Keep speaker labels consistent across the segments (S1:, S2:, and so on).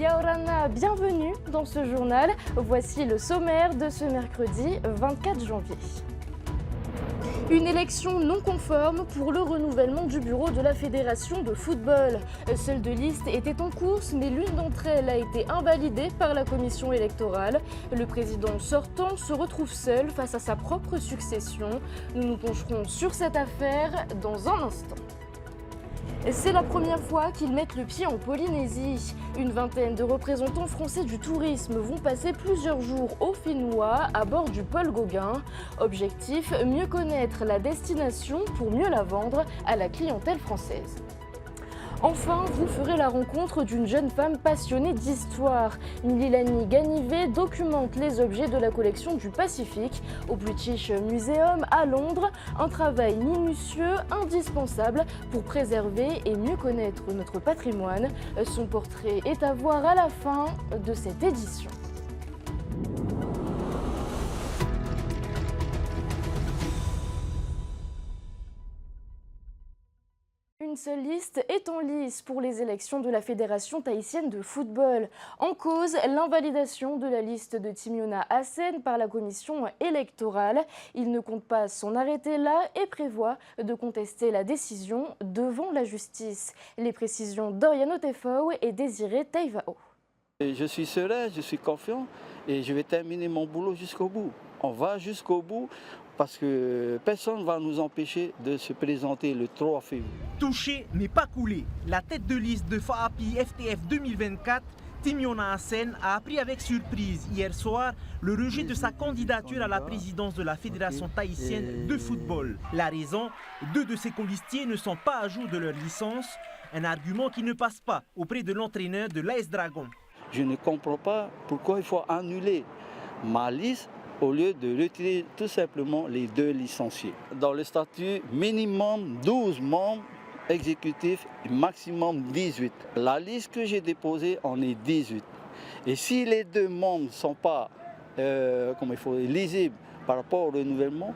S1: Yaorana, bienvenue dans ce journal. Voici le sommaire de ce mercredi 24 janvier. Une élection non conforme pour le renouvellement du bureau de la Fédération de football. Seules 2 listes étaient en course, mais l'une d'entre elles a été invalidée par la commission électorale. Le président sortant se retrouve seul face à sa propre succession. Nous nous pencherons sur cette affaire dans un instant. C'est la première fois qu'ils mettent le pied en Polynésie. Une vingtaine de représentants français du tourisme vont passer plusieurs jours au Fénois à bord du Paul Gauguin. Objectif, mieux connaître la destination pour mieux la vendre à la clientèle française. Enfin, vous ferez la rencontre d'une jeune femme passionnée d'histoire. Mililani Ganivet documente les objets de la collection du Pacifique au British Museum à Londres. Un travail minutieux, indispensable pour préserver et mieux connaître notre patrimoine. Son portrait est à voir à la fin de cette édition. Une seule liste est en lice pour les élections de la Fédération tahitienne de football. En cause, l'invalidation de la liste de Timiona Hassen par la commission électorale. Il ne compte pas s'en arrêter là et prévoit de contester la décision devant la justice. Les précisions d'Oriano Tefau et Désiré Taivao.
S2: Je suis serein, je suis confiant et je vais terminer mon boulot jusqu'au bout. On va jusqu'au bout parce que personne ne va nous empêcher de se présenter le 3 février.
S3: Touché mais pas coulé, la tête de liste de FAAPI FTF 2024, Timiona Hassen, a appris avec surprise hier soir le rejet de sa candidature à la présidence de la Fédération tahitienne de football. La raison, 2 de ses colistiers ne sont pas à jour de leur licence, un argument qui ne passe pas auprès de l'entraîneur de l'AS Dragon.
S2: Je ne comprends pas pourquoi il faut annuler ma liste au lieu de retirer tout simplement les 2 licenciés. Dans le statut, minimum 12 membres exécutifs, maximum 18. La liste que j'ai déposée en est 18. Et si les 2 membres ne sont pas lisibles par rapport au renouvellement,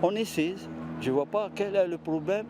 S2: on est 16. Je ne vois pas quel est le problème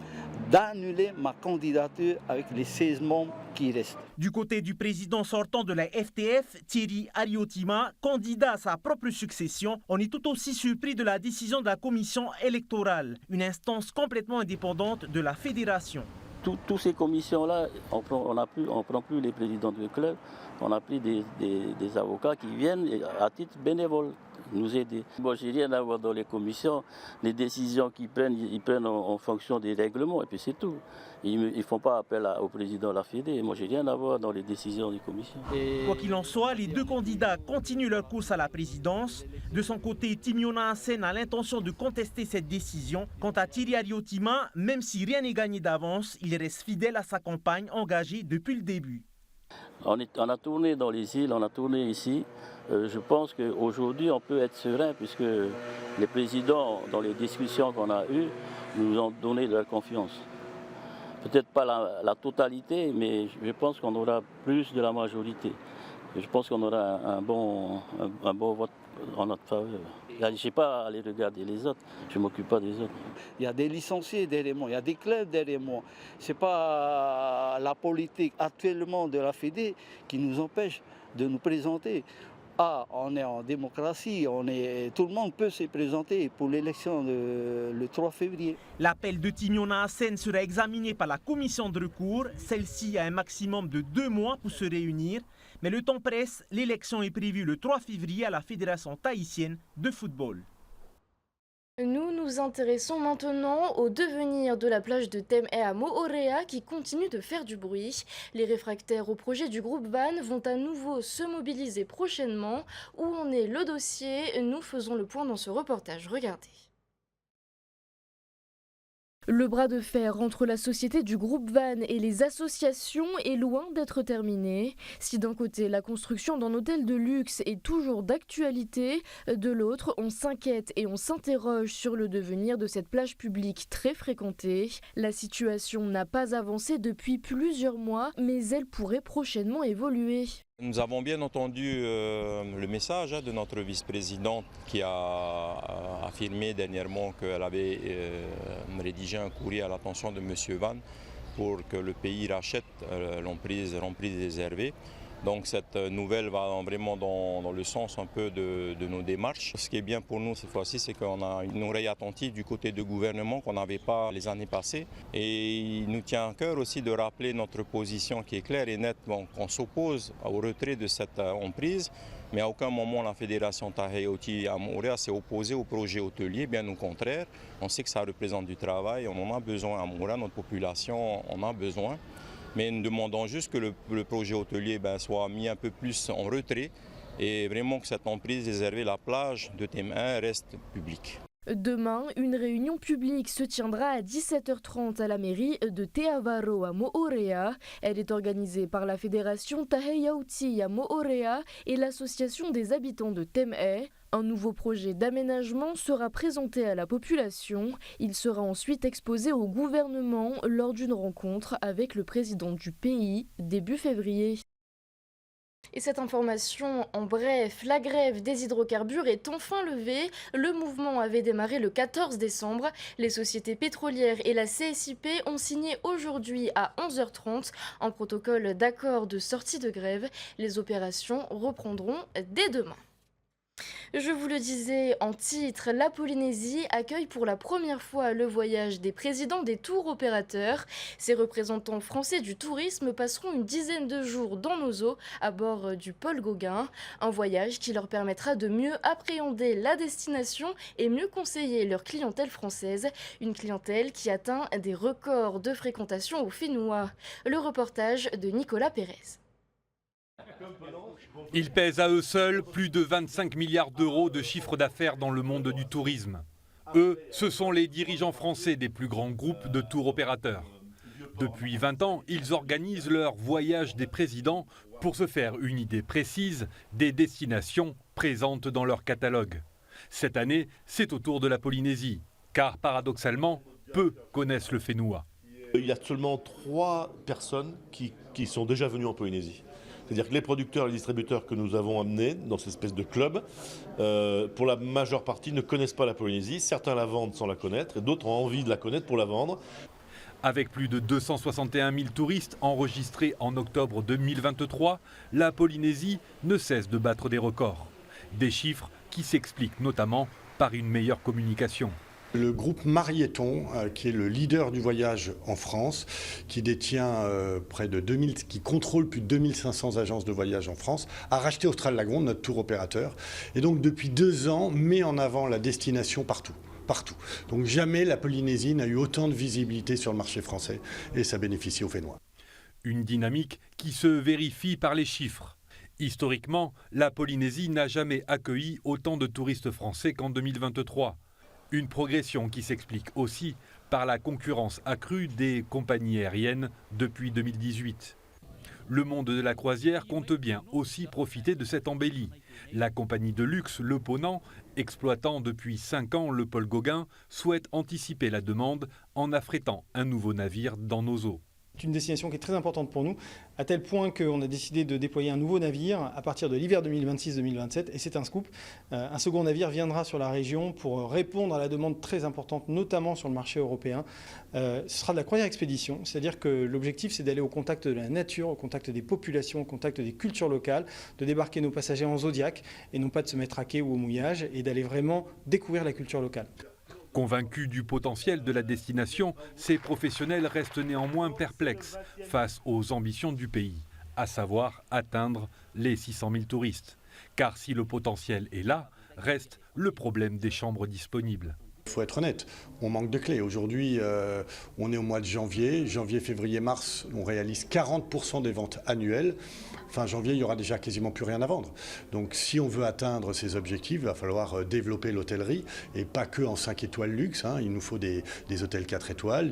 S2: d'annuler ma candidature avec les 16 membres qui restent.
S3: Du côté du président sortant de la FTF, Thierry Ariotima, candidat à sa propre succession, on est tout aussi surpris de la décision de la commission électorale, une instance complètement indépendante de la fédération.
S4: Toutes ces commissions-là, on ne prend plus les présidents de club, on a pris des avocats qui viennent à titre bénévole nous aider. Bon, j'ai rien à voir dans les commissions, les décisions qu'ils prennent, ils prennent en fonction des règlements et puis c'est tout. Ils ne font pas appel au président de la Fédé. Moi, j'ai rien à voir dans les décisions des commissions.
S3: Quoi qu'il en soit, les 2 candidats continuent leur course à la présidence. De son côté, Timiona Hassen a l'intention de contester cette décision. Quant à Thierry Ariotima, même si rien n'est gagné d'avance, il reste fidèle à sa campagne engagée depuis le début.
S4: On a tourné dans les îles, on a tourné ici. Je pense qu'aujourd'hui, on peut être serein puisque les présidents, dans les discussions qu'on a eues, nous ont donné de leur confiance. Peut-être pas la totalité, mais je pense qu'on aura plus de la majorité. Je pense qu'on aura un bon vote en notre faveur. Je n'ai pas à aller regarder les autres, je ne m'occupe pas des autres.
S2: Il y a des licenciés derrière moi, il y a des clubs derrière moi. Ce n'est pas la politique actuellement de la Fédé qui nous empêche de nous présenter. On est en démocratie, tout le monde peut se présenter pour l'élection le 3 février.
S3: L'appel de Timiona Hassen sera examiné par la commission de recours. Celle-ci a un maximum de 2 mois pour se réunir. Mais le temps presse, l'élection est prévue le 3 février à la Fédération tahitienne de football.
S1: Nous nous intéressons maintenant au devenir de la plage de Tem à Moorea qui continue de faire du bruit. Les réfractaires au projet du groupe Van vont à nouveau se mobiliser prochainement. Où en est le dossier? Nous faisons le point dans ce reportage. Regardez. Le bras de fer entre la société du groupe Van et les associations est loin d'être terminé. Si d'un côté la construction d'un hôtel de luxe est toujours d'actualité, de l'autre on s'inquiète et on s'interroge sur le devenir de cette plage publique très fréquentée. La situation n'a pas avancé depuis plusieurs mois, mais elle pourrait prochainement évoluer.
S5: Nous avons bien entendu le message de notre vice-présidente qui a affirmé dernièrement qu'elle avait rédigé un courrier à l'attention de M. Van pour que le pays rachète l'emprise réservée. Donc cette nouvelle va vraiment dans le sens un peu de nos démarches. Ce qui est bien pour nous cette fois-ci, c'est qu'on a une oreille attentive du côté du gouvernement qu'on n'avait pas les années passées. Et il nous tient à cœur aussi de rappeler notre position qui est claire et nette, qu'on s'oppose au retrait de cette emprise. Mais à aucun moment la fédération Tahei-Oti Amoura s'est opposée au projet hôtelier, bien au contraire. On sait que ça représente du travail, on en a besoin à Amoura, notre population en a besoin. Mais nous demandons juste que le projet hôtelier soit mis un peu plus en retrait et vraiment que cette emprise réservée à la plage de Thème 1 reste publique.
S1: Demain, une réunion publique se tiendra à 17h30 à la mairie de Te Avaro à Moorea. Elle est organisée par la fédération Tahei-Oti à Moorea et l'association des habitants de Thème 1. Un nouveau projet d'aménagement sera présenté à la population. Il sera ensuite exposé au gouvernement lors d'une rencontre avec le président du pays début février. Et cette information, en bref, la grève des hydrocarbures est enfin levée. Le mouvement avait démarré le 14 décembre. Les sociétés pétrolières et la CSIP ont signé aujourd'hui à 11h30 un protocole d'accord de sortie de grève. Les opérations reprendront dès demain. Je vous le disais en titre, la Polynésie accueille pour la première fois le voyage des présidents des tours opérateurs. Ces représentants français du tourisme passeront une dizaine de jours dans nos eaux à bord du Paul Gauguin. Un voyage qui leur permettra de mieux appréhender la destination et mieux conseiller leur clientèle française. Une clientèle qui atteint des records de fréquentation au Fénois. Le reportage de Nicolas Pérez.
S6: Ils pèsent à eux seuls plus de 25 milliards d'euros de chiffre d'affaires dans le monde du tourisme. Eux, ce sont les dirigeants français des plus grands groupes de tour opérateurs. Depuis 20 ans, ils organisent leur voyage des présidents pour se faire une idée précise des destinations présentes dans leur catalogue. Cette année, c'est au tour de la Polynésie, car paradoxalement, peu connaissent le Fénois.
S7: Il y a seulement 3 personnes qui sont déjà venues en Polynésie. C'est-à-dire que les producteurs et les distributeurs que nous avons amenés dans cette espèce de club, pour la majeure partie, ne connaissent pas la Polynésie. Certains la vendent sans la connaître et d'autres ont envie de la connaître pour la vendre.
S6: Avec plus de 261 000 touristes enregistrés en octobre 2023, la Polynésie ne cesse de battre des records. Des chiffres qui s'expliquent notamment par une meilleure communication.
S8: Le groupe Marieton, qui est le leader du voyage en France, qui détient qui contrôle plus de 2500 agences de voyage en France, a racheté Austral Lagon, notre tour opérateur, et donc depuis 2 ans met en avant la destination partout. Donc jamais la Polynésie n'a eu autant de visibilité sur le marché français, et ça bénéficie aux Fénois.
S6: Une dynamique qui se vérifie par les chiffres. Historiquement, la Polynésie n'a jamais accueilli autant de touristes français qu'en 2023. Une progression qui s'explique aussi par la concurrence accrue des compagnies aériennes depuis 2018. Le monde de la croisière compte bien aussi profiter de cette embellie. La compagnie de luxe Le Ponant, exploitant depuis 5 ans le Paul Gauguin, souhaite anticiper la demande en affrétant un nouveau navire dans nos eaux.
S9: C'est une destination qui est très importante pour nous, à tel point qu'on a décidé de déployer un nouveau navire à partir de l'hiver 2026-2027, et c'est un scoop. Un second navire viendra sur la région pour répondre à la demande très importante, notamment sur le marché européen. Ce sera de la croisière expédition, c'est-à-dire que l'objectif c'est d'aller au contact de la nature, au contact des populations, au contact des cultures locales, de débarquer nos passagers en Zodiac, et non pas de se mettre à quai ou au mouillage, et d'aller vraiment découvrir la culture locale.
S6: Convaincus du potentiel de la destination, ces professionnels restent néanmoins perplexes face aux ambitions du pays, à savoir atteindre les 600 000 touristes. Car si le potentiel est là, reste le problème des chambres disponibles.
S8: Il faut être honnête, on manque de clés. Aujourd'hui, on est au mois de janvier. Janvier, février, mars, on réalise 40% des ventes annuelles. Fin janvier, il n'y aura déjà quasiment plus rien à vendre. Donc si on veut atteindre ces objectifs, il va falloir développer l'hôtellerie, et pas que en 5 étoiles luxe. Il nous faut des hôtels 4 étoiles,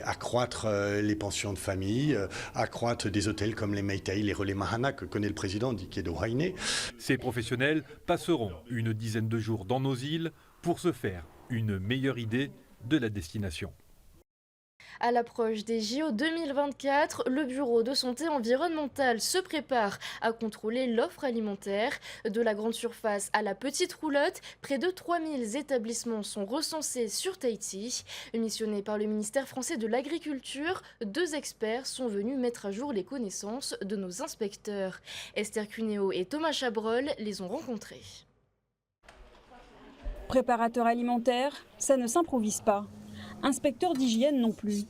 S8: accroître les pensions de famille, accroître des hôtels comme les Meitei, les Relais Mahana, que connaît le président, qui est de Wainé.
S6: Ces professionnels passeront une dizaine de jours dans nos îles pour se faire une meilleure idée de la destination.
S1: À l'approche des JO 2024, le Bureau de santé environnementale se prépare à contrôler l'offre alimentaire. De la grande surface à la petite roulotte, près de 3000 établissements sont recensés sur Tahiti. Missionnés par le ministère français de l'Agriculture, 2 experts sont venus mettre à jour les connaissances de nos inspecteurs. Esther Cuneo et Thomas Chabrol les ont rencontrés.
S10: Préparateur alimentaire, ça ne s'improvise pas. Inspecteur d'hygiène non plus.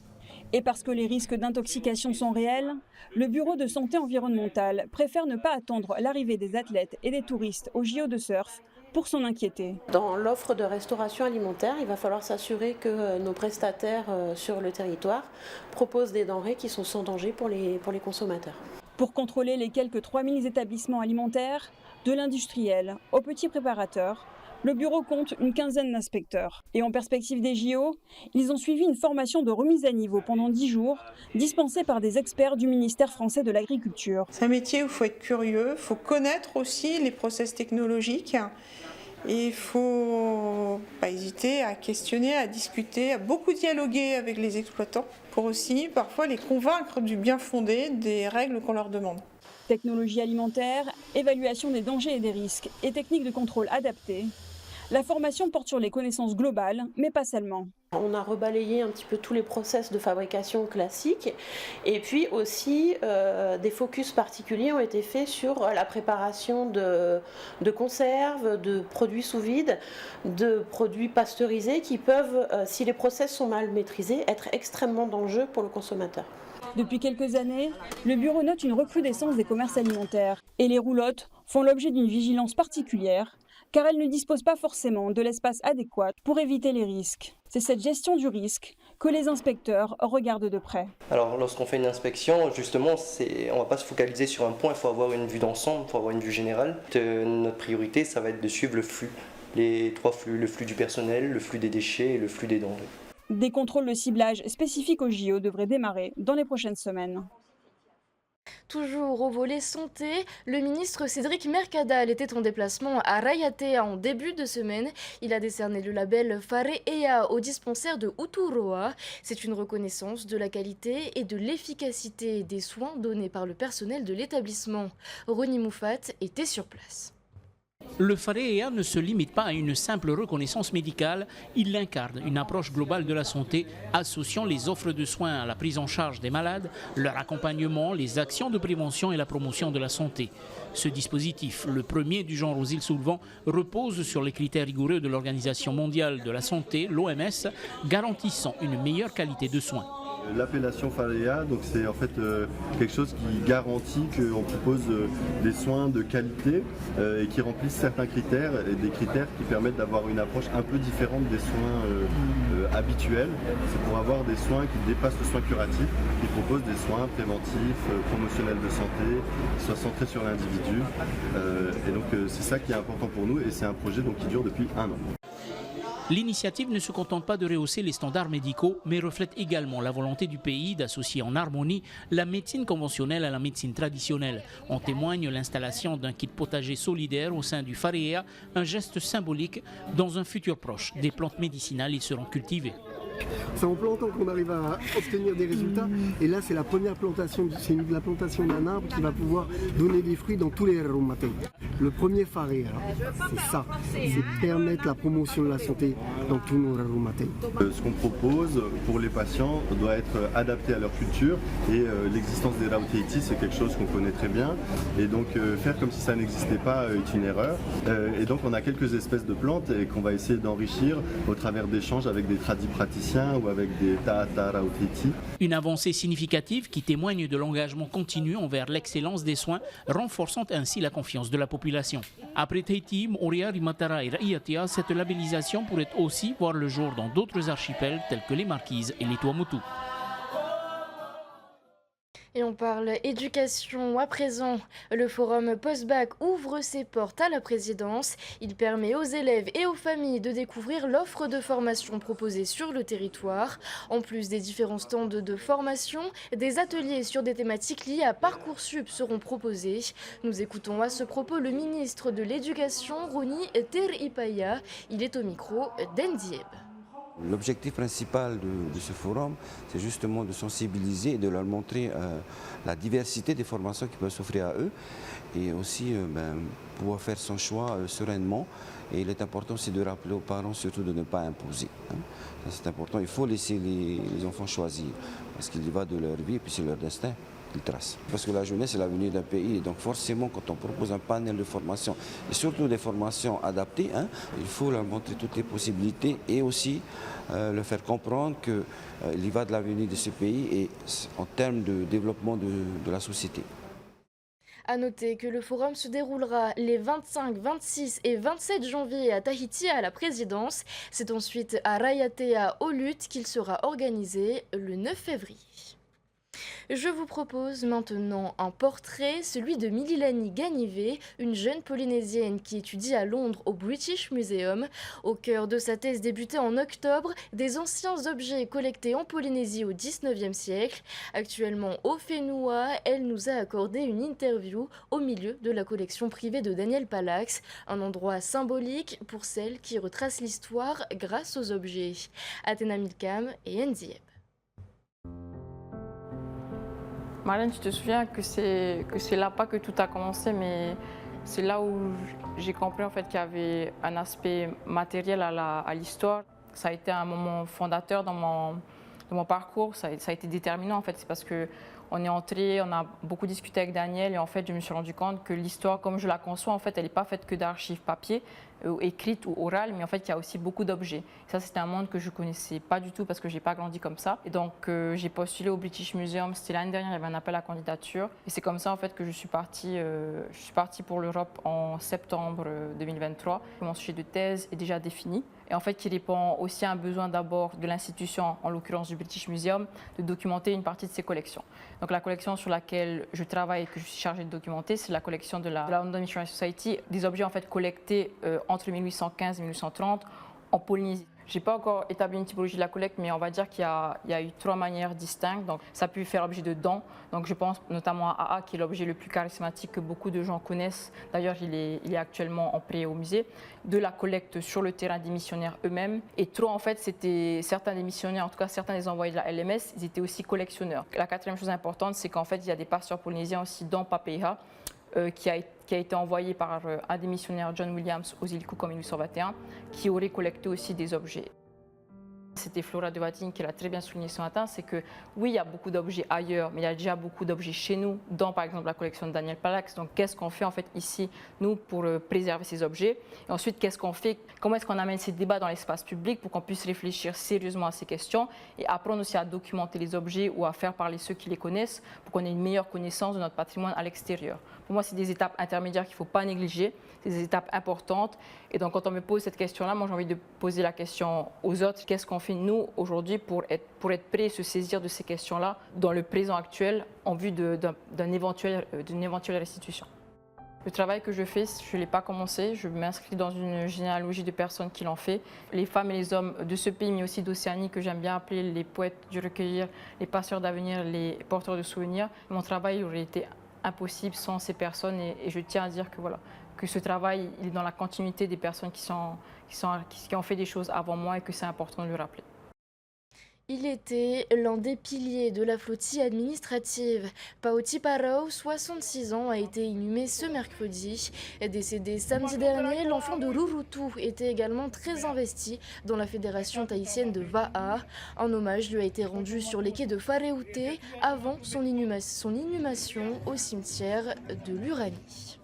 S10: Et parce que les risques d'intoxication sont réels, le Bureau de santé environnementale préfère ne pas attendre l'arrivée des athlètes et des touristes aux JO de surf pour s'en inquiéter.
S11: Dans l'offre de restauration alimentaire, il va falloir s'assurer que nos prestataires sur le territoire proposent des denrées qui sont sans danger pour les consommateurs.
S10: Pour contrôler les quelques 3000 établissements alimentaires, de l'industriel au petit préparateur, le bureau compte une quinzaine d'inspecteurs. Et en perspective des JO, ils ont suivi une formation de remise à niveau pendant 10 jours, dispensée par des experts du ministère français de l'Agriculture.
S12: C'est un métier où il faut être curieux, il faut connaître aussi les process technologiques. Et il ne faut pas hésiter à questionner, à discuter, à beaucoup dialoguer avec les exploitants pour aussi parfois les convaincre du bien fondé des règles qu'on leur demande.
S10: Technologie alimentaire, évaluation des dangers et des risques et techniques de contrôle adaptées. La formation porte sur les connaissances globales, mais pas seulement.
S11: On a rebalayé un petit peu tous les process de fabrication classiques et puis aussi des focus particuliers ont été faits sur la préparation de conserves, de produits sous vide, de produits pasteurisés qui peuvent, si les process sont mal maîtrisés, être extrêmement dangereux pour le consommateur.
S10: Depuis quelques années, le bureau note une recrudescence des commerces alimentaires et les roulottes font l'objet d'une vigilance particulière car elles ne disposent pas forcément de l'espace adéquat pour éviter les risques. C'est cette gestion du risque que les inspecteurs regardent de près.
S13: Alors lorsqu'on fait une inspection, justement, on ne va pas se focaliser sur un point, il faut avoir une vue d'ensemble, il faut avoir une vue générale. Notre priorité, ça va être de suivre le flux, les 3 flux, le flux du personnel, le flux des déchets et le flux des denrées.
S10: Des contrôles de ciblage spécifiques aux JO devraient démarrer dans les prochaines semaines.
S1: Toujours au volet santé, le ministre Cédric Mercadal était en déplacement à Raiatea en début de semaine. Il a décerné le label Whare'ea au dispensaire de Uturoa. C'est une reconnaissance de la qualité et de l'efficacité des soins donnés par le personnel de l'établissement. Rony Moufat était sur place.
S14: Le Whare'ea ne se limite pas à une simple reconnaissance médicale, il incarne une approche globale de la santé, associant les offres de soins à la prise en charge des malades, leur accompagnement, les actions de prévention et la promotion de la santé. Ce dispositif, le premier du genre aux îles sous le vent, repose sur les critères rigoureux de l'Organisation mondiale de la santé, l'OMS, garantissant une meilleure qualité de soins.
S15: L'appellation Whare'ea, donc c'est en fait quelque chose qui garantit qu'on propose des soins de qualité et qui remplissent certains critères, et des critères qui permettent d'avoir une approche un peu différente des soins habituels. C'est pour avoir des soins qui dépassent le soin curatif, qui proposent des soins préventifs, promotionnels de santé, qui soient centrés sur l'individu. Et donc c'est ça qui est important pour nous et c'est un projet donc, qui dure depuis 1 an.
S14: L'initiative ne se contente pas de rehausser les standards médicaux, mais reflète également la volonté du pays d'associer en harmonie la médecine conventionnelle à la médecine traditionnelle. En témoigne l'installation d'un kit potager solidaire au sein du Whare'ea, un geste symbolique. Dans un futur proche, des plantes médicinales y seront cultivées.
S16: Ça en plantant qu'on arrive à obtenir des résultats. Et là, c'est la première plantation, c'est la plantation d'un arbre qui va pouvoir donner des fruits dans tous les aromatés. Le premier Whare'ea, c'est ça, c'est permettre la promotion de la santé dans tous nos aromatés.
S15: Ce qu'on propose pour les patients doit être adapté à leur culture et l'existence des Rauteiti, c'est quelque chose qu'on connaît très bien. Et donc faire comme si ça n'existait pas est une erreur. Et donc on a quelques espèces de plantes et qu'on va essayer d'enrichir au travers d'échanges avec des praticiens ou avec des Ta'ata Rauteiti.
S14: Une avancée significative qui témoigne de l'engagement continu envers l'excellence des soins, renforçant ainsi la confiance de la population. Après Tahiti, Moorea, Rimatara et Raiatea, cette labellisation pourrait aussi voir le jour dans d'autres archipels tels que les Marquises et les Tuamotu.
S1: Et on parle éducation à présent. Le forum post-bac ouvre ses portes à la présidence. Il permet aux élèves et aux familles de découvrir l'offre de formation proposée sur le territoire. En plus des différents stands de formation, des ateliers sur des thématiques liées à Parcoursup seront proposés. Nous écoutons à ce propos le ministre de l'Éducation, Rony Teripaya. Il est au micro d'Endieb.
S17: L'objectif principal de ce forum, c'est justement de sensibiliser et de leur montrer la diversité des formations qui peuvent s'offrir à eux et aussi pouvoir faire son choix sereinement. Et il est important aussi de rappeler aux parents surtout de ne pas imposer. C'est important, il faut laisser les enfants choisir parce qu'il y va de leur vie et puis c'est leur destin. Parce que la jeunesse est l'avenir d'un pays et donc forcément quand on propose un panel de formation et surtout des formations adaptées, il faut leur montrer toutes les possibilités et aussi leur faire comprendre qu'il y va de l'avenir de ce pays et en termes de développement de la société.
S1: A noter que le forum se déroulera les 25, 26 et 27 janvier à Tahiti à la présidence. C'est ensuite à Raiatea au Luth qu'il sera organisé le 9 février. Je vous propose maintenant un portrait, celui de Mililani Ganivé, une jeune Polynésienne qui étudie à Londres au British Museum. Au cœur de sa thèse débutée en octobre, des anciens objets collectés en Polynésie au XIXe siècle. Actuellement au Whenua, elle nous a accordé une interview au milieu de la collection privée de Daniel Palax, un endroit symbolique pour celle qui retrace l'histoire grâce aux objets. Athéna Milcam et Ndieb.
S18: Marlène, tu te souviens que c'est là pas que tout a commencé, mais c'est là où j'ai compris en fait qu'il y avait un aspect matériel à l'histoire. Ça a été un moment fondateur dans mon parcours, ça a été déterminant en fait. C'est parce qu'on est entré, on a beaucoup discuté avec Daniel et en fait je me suis rendu compte que l'histoire comme je la conçois en fait elle n'est pas faite que d'archives papier, écrites ou orales, mais en fait il y a aussi beaucoup d'objets. Ça c'était un monde que je ne connaissais pas du tout parce que je n'ai pas grandi comme ça. Et donc j'ai postulé au British Museum, c'était l'année dernière, il y avait un appel à candidature. Et c'est comme ça en fait que je suis partie pour l'Europe en septembre 2023. Mon sujet de thèse est déjà défini. Et en fait qui répond aussi à un besoin d'abord de l'institution, en l'occurrence du British Museum, de documenter une partie de ses collections. Donc la collection sur laquelle je travaille et que je suis chargée de documenter, c'est la collection de la London Missionary Society, des objets en fait collectés entre 1815 et 1830 en Polynésie. Je n'ai pas encore établi une typologie de la collecte, mais on va dire qu'il y a eu 3 manières distinctes. Donc, ça a pu faire l'objet de dons. Donc, je pense notamment à AA, qui est l'objet le plus charismatique que beaucoup de gens connaissent. D'ailleurs, il est actuellement en prêt au musée. De la collecte sur le terrain des missionnaires eux-mêmes. Et 3, en fait, c'était certains des missionnaires, en tout cas certains des envoyés de la LMS, ils étaient aussi collectionneurs. La 4e chose importante, c'est qu'en fait, il y a des pasteurs polynésiens aussi dans Papeha, qui a été envoyé par un des missionnaires John Williams aux îles Cook en 1821, qui aurait collecté aussi des objets. C'était Flora de Wating qui l'a très bien souligné ce matin, c'est que oui, il y a beaucoup d'objets ailleurs, mais il y a déjà beaucoup d'objets chez nous, dans par exemple la collection de Daniel Palax. Donc qu'est-ce qu'on fait en fait ici, nous, pour préserver ces objets? Et ensuite, qu'est-ce qu'on fait? Comment est-ce qu'on amène ces débats dans l'espace public pour qu'on puisse réfléchir sérieusement à ces questions et apprendre aussi à documenter les objets ou à faire parler ceux qui les connaissent pour qu'on ait une meilleure connaissance de notre patrimoine à l'extérieur. Pour moi, c'est des étapes intermédiaires qu'il ne faut pas négliger, c'est des étapes importantes. Et donc quand on me pose cette question-là, moi j'ai envie de poser la question aux autres, qu'est-ce qu'on fait nous aujourd'hui pour être prêts et se saisir de ces questions-là dans le présent actuel en vue d'une éventuelle restitution. Le travail que je fais, je ne l'ai pas commencé, je m'inscris dans une généalogie de personnes qui l'ont fait. Les femmes et les hommes de ce pays, mais aussi d'Océanie, que j'aime bien appeler les poètes du recueillir, les passeurs d'avenir, les porteurs de souvenirs. Mon travail aurait été impossible sans ces personnes et je tiens à dire que, voilà, que ce travail il est dans la continuité des personnes qui ont fait des choses avant moi et que c'est important de le rappeler.
S1: Il était l'un des piliers de la flottille administrative. Paoti Parau, 66 ans, a été inhumé ce mercredi. Décédé samedi dernier, l'enfant de Rurutu était également très investi dans la fédération tahitienne de Va'a. Un hommage lui a été rendu sur les quais de Whareute avant son inhumation au cimetière de l'Uranie.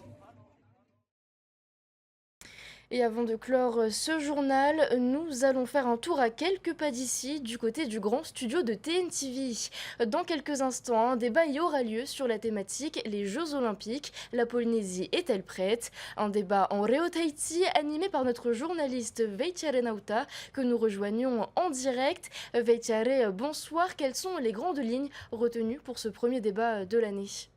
S1: Et avant de clore ce journal, nous allons faire un tour à quelques pas d'ici, du côté du grand studio de TNTV. Dans quelques instants, un débat y aura lieu sur la thématique « Les Jeux Olympiques, la Polynésie est-elle prête ?» Un débat en Reo Tahiti animé par notre journaliste Veitiare Nauta que nous rejoignons en direct. Veitiare, bonsoir. Quelles sont les grandes lignes retenues pour ce premier débat de l'année ?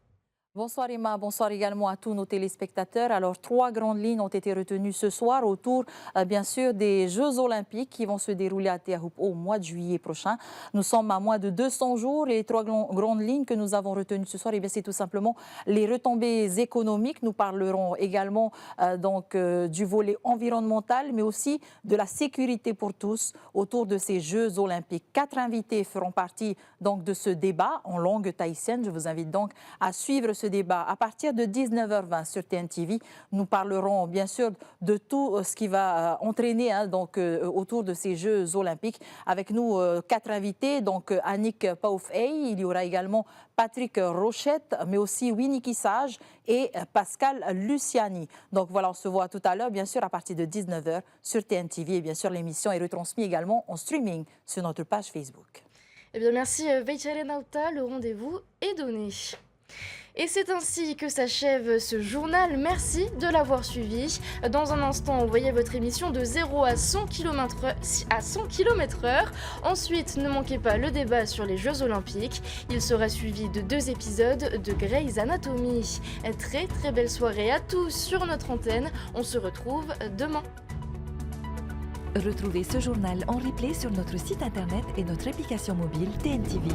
S19: Bonsoir Emma, bonsoir également à tous nos téléspectateurs. Alors, 3 grandes lignes ont été retenues ce soir autour, bien sûr, des Jeux Olympiques qui vont se dérouler à Teahupó au mois de juillet prochain. Nous sommes à moins de 200 jours et les 3 grandes lignes que nous avons retenues ce soir, c'est tout simplement les retombées économiques. Nous parlerons également du volet environnemental, mais aussi de la sécurité pour tous autour de ces Jeux Olympiques. 4 invités feront partie donc de ce débat en langue tahitienne. Je vous invite donc à suivre ce débat à partir de 19h20 sur TNTV. Nous parlerons bien sûr de tout ce qui va entraîner autour de ces Jeux Olympiques. Avec nous 4 invités, donc Annick Paufey, il y aura également Patrick Rochette, mais aussi Winnie Kissage et Pascal Luciani. Donc voilà, on se voit tout à l'heure, bien sûr, à partir de 19h sur TNTV. Et bien sûr, l'émission est retransmise également en streaming sur notre page Facebook.
S1: Eh bien, merci Veitchale Nauta, le rendez-vous est donné. Et c'est ainsi que s'achève ce journal. Merci de l'avoir suivi. Dans un instant, vous voyez votre émission de 0 à 100 km/h. Ensuite, ne manquez pas le débat sur les Jeux Olympiques. Il sera suivi de 2 épisodes de Grey's Anatomy. Très très belle soirée à tous sur notre antenne. On se retrouve demain.
S20: Retrouvez ce journal en replay sur notre site internet et notre application mobile TNTV.